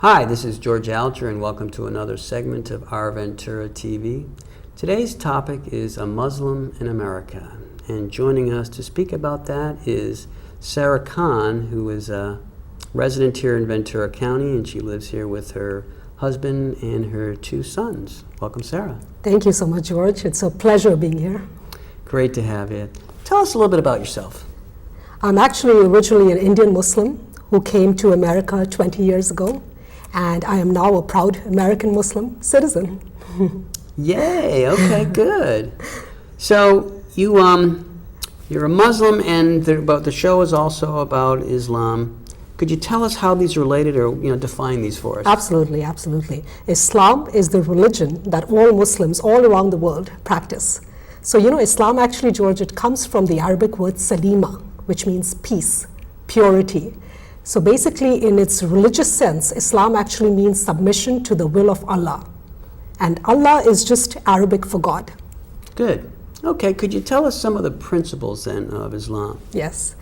Hi, this is George Alger, and welcome to another segment of Our Ventura TV. Today's topic is a Muslim in America, and joining us to speak about that is Sarah Khan, who is a resident here in Ventura County, and she lives here with her husband and her two sons. Welcome, Sarah. Thank you so much, George. It's a pleasure being here. Great to have you. Tell us a little bit about yourself. I'm actually originally an Indian Muslim who came to America 20 years ago, and I am now a proud American Muslim citizen. Yay, okay, good. So you're a Muslim, and the show is also about Islam. Could you tell us how these are related, or define these for us? Absolutely, absolutely. Islam is the religion that all Muslims all around the world practice. So Islam actually, George, it comes from the Arabic word salima, which means peace, purity. So basically, in its religious sense, Islam actually means submission to the will of Allah. And Allah is just Arabic for God. Good. Okay, could you tell us some of the principles then of Islam? Yes.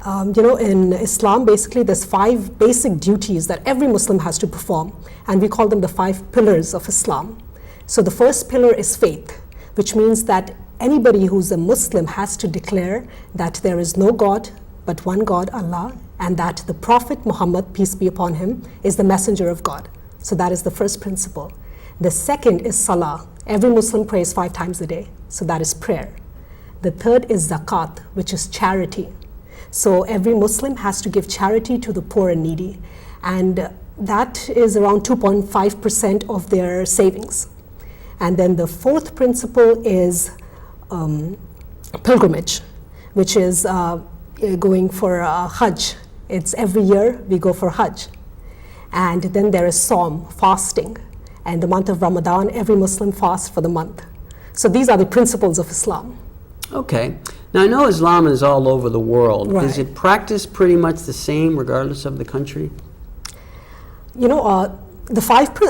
In Islam, basically, there's 5 basic duties that every Muslim has to perform, and we call them the 5 pillars of Islam. So the first pillar is faith, which means that anybody who's a Muslim has to declare that there is no God but one God, Allah, and that the Prophet Muhammad, peace be upon him, is the messenger of God. So that is the first principle. The second is salah. Every Muslim prays 5 times a day, so that is prayer. The third is zakat, which is charity. So every Muslim has to give charity to the poor and needy, and that is around 2.5% of their savings. And then the fourth principle is pilgrimage, which is going for Hajj. It's every year we go for Hajj. And then there is Saum, fasting. And the month of Ramadan, every Muslim fasts for the month. So these are the principles of Islam. Okay. Now I know Islam is all over the world. Right. Is it practiced pretty much the same regardless of the country?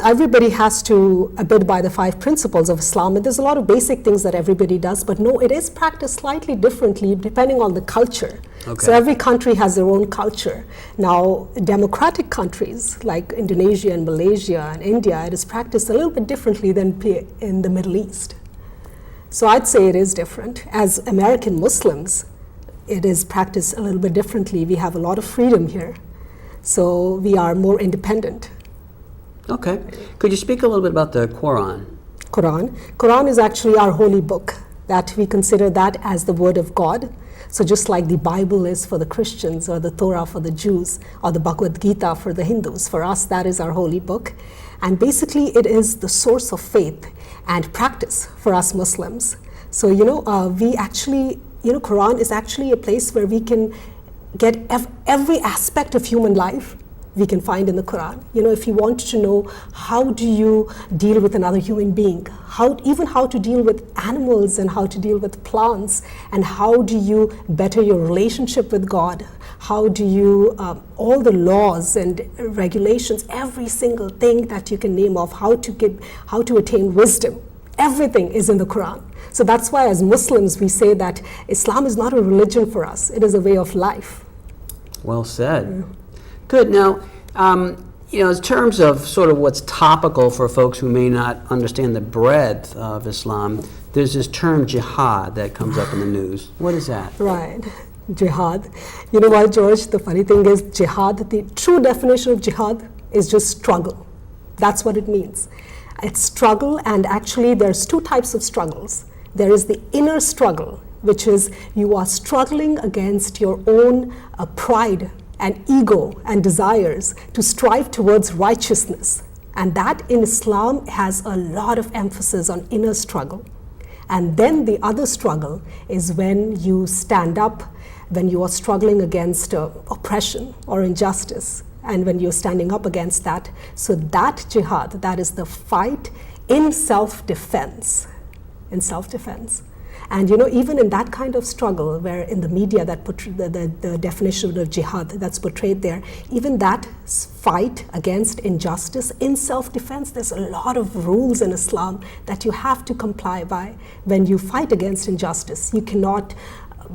Everybody has to abide by the 5 principles of Islam, and there's a lot of basic things that everybody does, but no, it is practiced slightly differently depending on the culture. Okay. So every country has their own culture. Now, democratic countries like Indonesia and Malaysia and India, it is practiced a little bit differently than in the Middle East. So I'd say it is different. As American Muslims, it is practiced a little bit differently. We have a lot of freedom here, so we are more independent. Okay. Could you speak a little bit about the Quran? Quran is actually our holy book, that we consider that as the word of God. So just like the Bible is for the Christians, or the Torah for the Jews, or the Bhagavad Gita for the Hindus, for us that is our holy book. And basically it is the source of faith and practice for us Muslims. So we actually, Quran is actually a place where we can get every aspect of human life we can find in the Quran. If you want to know how do you deal with another human being, how to deal with animals and how to deal with plants, and how do you better your relationship with God, how do you, all the laws and regulations, every single thing that you can name of, how to attain wisdom, everything is in the Quran. So that's why as Muslims we say that Islam is not a religion for us, it is a way of life. Well said. Good. Now, in terms of sort of what's topical for folks who may not understand the breadth of Islam, there's this term jihad that comes up in the news. What is that? Right. Jihad. You know what, George? The funny thing is, jihad, the true definition of jihad is just struggle. That's what it means. It's struggle, and actually there's 2 types of struggles. There is the inner struggle, which is you are struggling against your own pride and ego and desires to strive towards righteousness. And that in Islam has a lot of emphasis on inner struggle. And then the other struggle is when you stand up, when you are struggling against oppression or injustice, and when you're standing up against that. So that jihad, that is the fight in self-defense. And even in that kind of struggle, where in the media that the definition of jihad that's portrayed there, even that fight against injustice in self-defense, there's a lot of rules in Islam that you have to comply by. When you fight against injustice, you cannot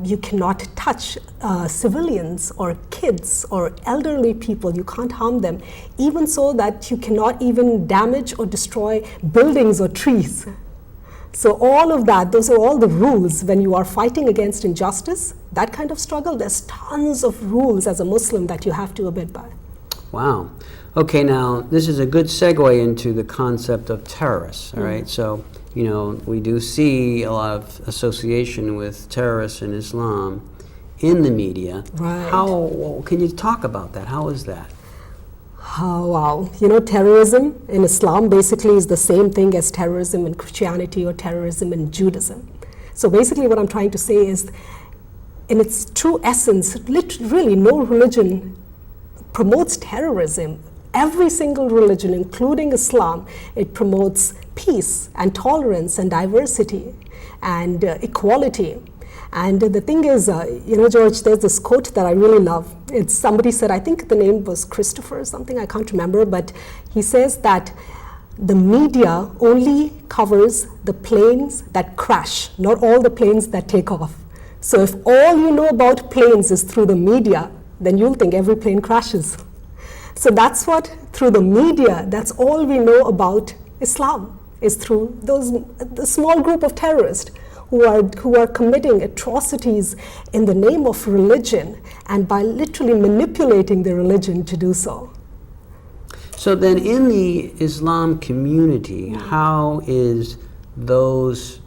you cannot touch civilians or kids or elderly people. You can't harm them. Even so that you cannot even damage or destroy buildings or trees. So all of that, those are all the rules when you are fighting against injustice. That kind of struggle, there's tons of rules as a Muslim that you have to abide by. Wow. Okay, now this is a good segue into the concept of terrorists, all right? So, you know, we do see a lot of association with terrorists in Islam in the media. Right. How, can you talk about that? How is that? Oh, wow. You know, terrorism in Islam basically is the same thing as terrorism in Christianity or terrorism in Judaism. So basically what I'm trying to say is, in its true essence, really no religion promotes terrorism. Every single religion, including Islam, it promotes peace and tolerance and diversity and equality. And the thing is, you know, George, there's this quote that I really love. It's somebody said, I think the name was Christopher or something, I can't remember, but he says that the media only covers the planes that crash, not all the planes that take off. So if all you know about planes is through the media, then you'll think every plane crashes. So that's what, through the media, that's all we know about Islam, is through the small group of terrorists who are committing atrocities in the name of religion and by literally manipulating the religion to do so. So then in the Islam community, how is those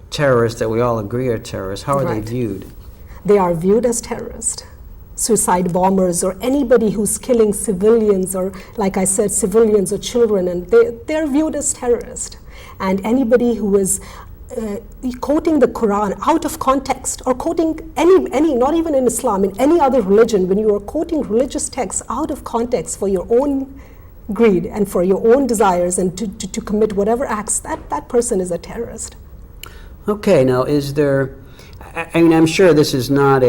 terrorists that we all agree are terrorists, how are they viewed? They are viewed as terrorists. Suicide bombers or anybody who's killing civilians or, like I said, civilians or children, and they're viewed as terrorists. And anybody who is quoting the Quran out of context or quoting any, not even in Islam, in any other religion, when you are quoting religious texts out of context for your own greed and for your own desires and to commit whatever acts, that person is a terrorist. Okay, now is there, I mean, I'm sure this is not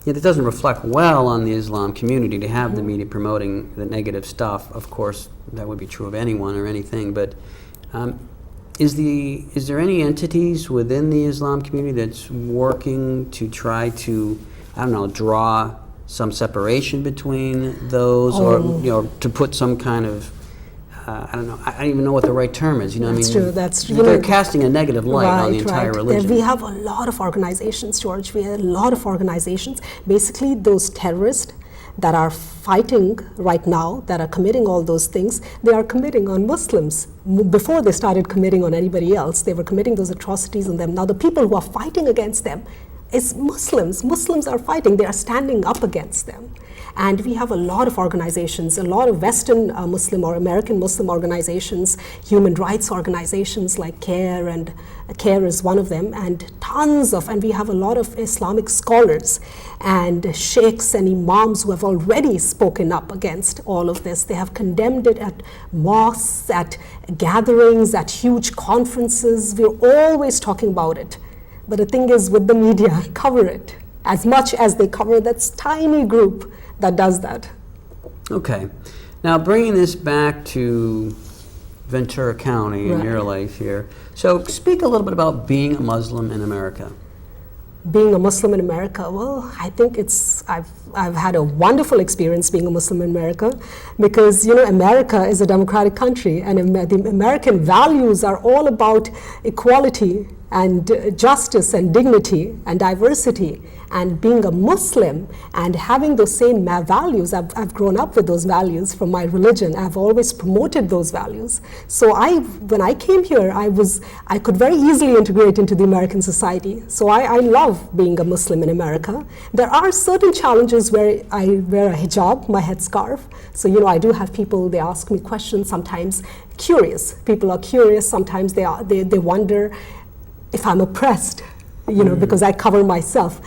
it doesn't reflect well on the Islam community to have the media promoting the negative stuff. Of course, that would be true of anyone or anything, but is there any entities within the Islam community that's working to try to, I don't know, draw some separation between those, or you know, to put some kind of I don't know, I don't even know what the right term is, you know. That's I mean, true. That's they're casting a negative light on the entire religion. We have a lot of organizations, George. We have a lot of organizations. Basically, those terrorists that are fighting right now, that are committing all those things, they are committing on Muslims. Before they started committing on anybody else, they were committing those atrocities on them. Now the people who are fighting against them is Muslims. Muslims are fighting. They are standing up against them. And we have a lot of organizations, a lot of Western Muslim or American Muslim organizations, human rights organizations like CARE, and CARE is one of them, and and we have a lot of Islamic scholars and sheikhs and imams who have already spoken up against all of this. They have condemned it at mosques, at gatherings, at huge conferences. We're always talking about it. But the thing is, with the media, cover it as much as they cover that tiny group that does that. Okay. Now, bringing this back to Ventura County in your life here. So speak a little bit about being a Muslim in America. Being a Muslim in America, well, I think I've had a wonderful experience being a Muslim in America, because, you know, America is a democratic country, and the American values are all about equality and justice and dignity and diversity. And being a Muslim and having those same values, I've grown up with those values from my religion. I've always promoted those values. So when I came here, I could very easily integrate into the American society. So I love being a Muslim in America. There are certain challenges where I wear a hijab, my headscarf. So, you know, I do have people, they ask me questions, sometimes curious. People are curious, sometimes they wonder if I'm oppressed, you know, because I cover myself.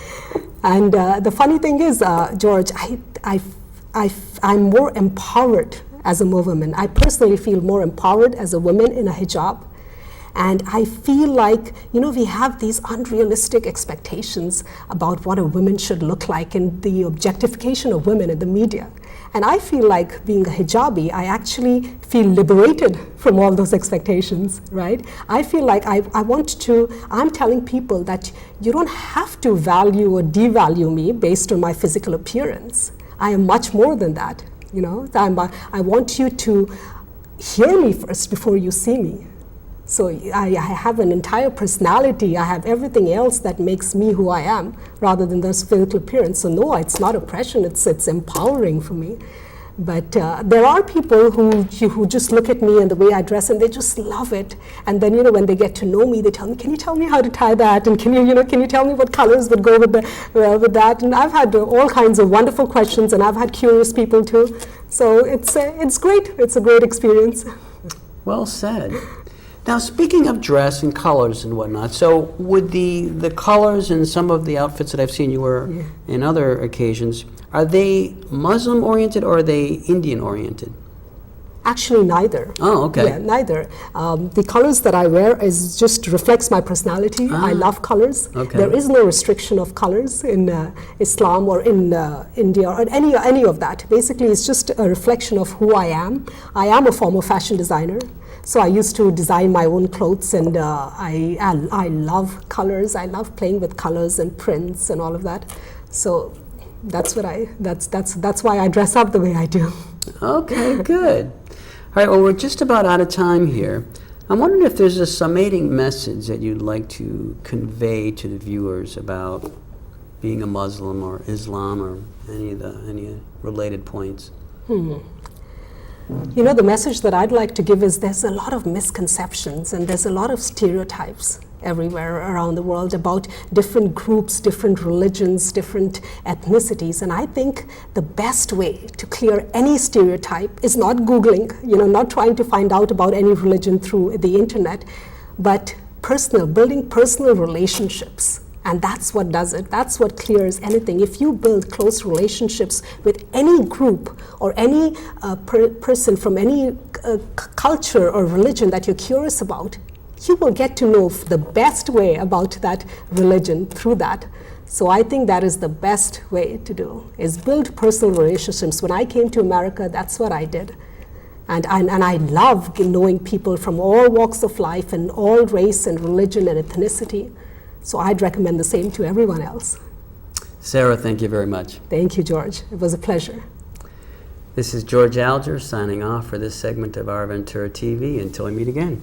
And the funny thing is, George, I'm more empowered as a woman. I personally feel more empowered as a woman in a hijab. And I feel like, you know, we have these unrealistic expectations about what a woman should look like, and the objectification of women in the media. And I feel like being a hijabi, I actually feel liberated from all those expectations, right? I feel like I'm telling people that you don't have to value or devalue me based on my physical appearance. I am much more than that, you know. I want you to hear me first before you see me. So I have an entire personality, I have everything else that makes me who I am, rather than this physical appearance. So no, it's not oppression, it's empowering for me. But there are people who just look at me and the way I dress and they just love it. And then, you know, when they get to know me, they tell me, can you tell me how to tie that? And can you tell me what colors would go with that? And I've had all kinds of wonderful questions, and I've had curious people too. So it's great. It's a great experience. Well said. Now, speaking of dress and colors and whatnot, so would the colors in some of the outfits that I've seen you wear in other occasions, are they Muslim-oriented or are they Indian-oriented? Actually, neither. Oh, okay. Yeah, neither. The colors that I wear is just reflects my personality. I love colors. Okay. There is no restriction of colors in Islam or in India or any of that. Basically, it's just a reflection of who I am. I am a former fashion designer. So I used to design my own clothes, and I love colors. I love playing with colors and prints and all of that. So that's why I dress up the way I do. Okay, good. All right, well, we're just about out of time here. I'm wondering if there's a summating message that you'd like to convey to the viewers about being a Muslim or Islam or any related points. You know, the message that I'd like to give is there's a lot of misconceptions and there's a lot of stereotypes everywhere around the world about different groups, different religions, different ethnicities. And I think the best way to clear any stereotype is not Googling, you know, not trying to find out about any religion through the internet, but building personal relationships. And that's what does it. That's what clears anything. If you build close relationships with any group or any person from any culture or religion that you're curious about, you will get to know the best way about that religion through that. So I think that is the best way to do, is build personal relationships. When I came to America, that's what I did. And I love knowing people from all walks of life and all race and religion and ethnicity. So I'd recommend the same to everyone else. Sarah, thank you very much. Thank you, George. It was a pleasure. This is George Alger signing off for this segment of Our Ventura TV. Until we meet again.